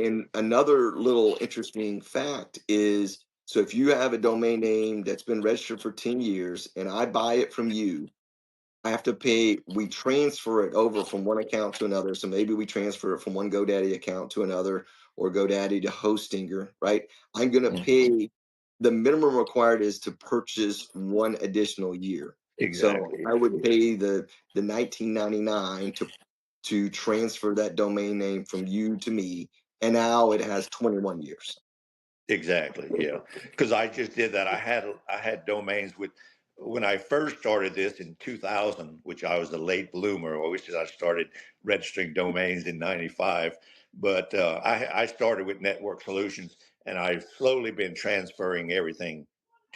and another little interesting fact is, so if you have a domain name that's been registered for 10 years and I buy it from you, I have to pay, we transfer it over from one account to another. So maybe we transfer it from one GoDaddy account to another, or GoDaddy to Hostinger, right? I'm going to Mhm. pay, the minimum required is to purchase one additional year. So Exactly. I would pay the 19.99 to transfer that domain name from you to me, and now it has 21 years. Exactly. Yeah. Because I just did that. I had domains with when I first started this in 2000, which I was a late bloomer. I wish I started registering domains in '95, but I started with Network Solutions, and I've slowly been transferring everything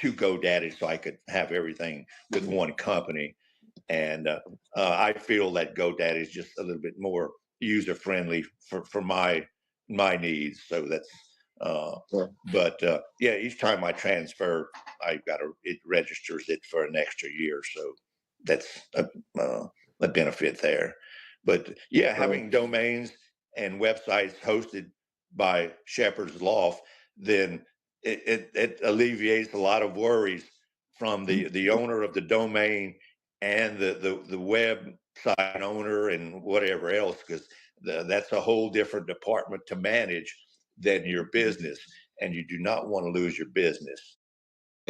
to GoDaddy so I could have everything with one company. And I feel that GoDaddy is just a little bit more user friendly for my needs. So that's uh, Yeah. but yeah, each time I transfer, it registers it for an extra year. So that's a benefit there. But yeah, Right. having domains and websites hosted by Shepherd's Loft, then it alleviates a lot of worries from the owner of the domain and the website owner and whatever else, because that's a whole different department to manage than your business, and you do not want to lose your business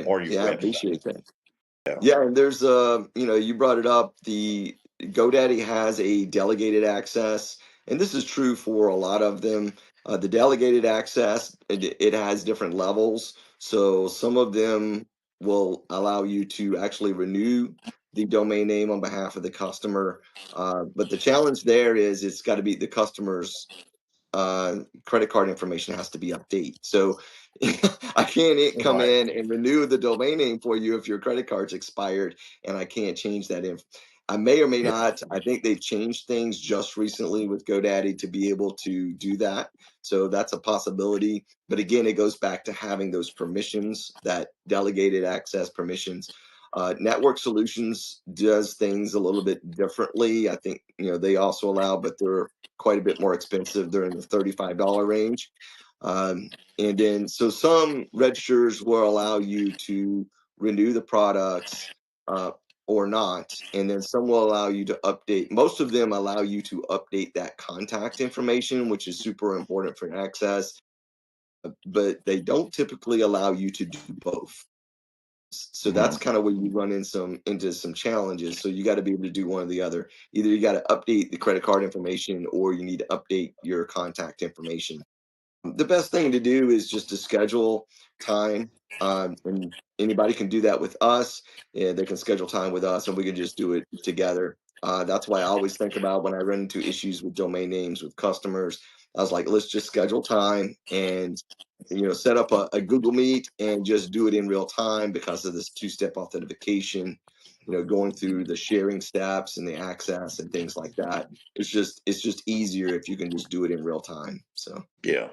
or your Yeah, I website. appreciate that. Yeah. Yeah, and there's you brought it up. The GoDaddy has a delegated access, and this is true for a lot of them. The delegated access, it has different levels. So some of them will allow you to actually renew the domain name on behalf of the customer. But the challenge there is it's got to be the customer's credit card information has to be updated. So I can't come Right. in and renew the domain name for you if your credit card's expired, and I can't change that. I may or may Yeah. not. I think they've changed things just recently with GoDaddy to be able to do that. So that's a possibility. But again, it goes back to having those permissions, that delegated access permissions. Network Solutions does things a little bit differently. I think they also allow, but they're quite a bit more expensive. They're in the $35 range. And then, so some registrars will allow you to renew the products or not. And then some will allow you to update. Most of them allow you to update that contact information, which is super important for access. But they don't typically allow you to do both. So that's Mhm. kind of where you run into some challenges. So you got to be able to do one or the other. Either you got to update the credit card information, or you need to update your contact information. The best thing to do is just to schedule time, and anybody can do that with us. And they can schedule time with us, and we can just do it together. That's why I always think about when I run into issues with domain names with customers. I was like, let's just schedule time and set up a Google Meet and just do it in real time because of this two-step authentication. Going through the sharing steps and the access and things like that. It's just easier if you can just do it in real time. So. Yeah.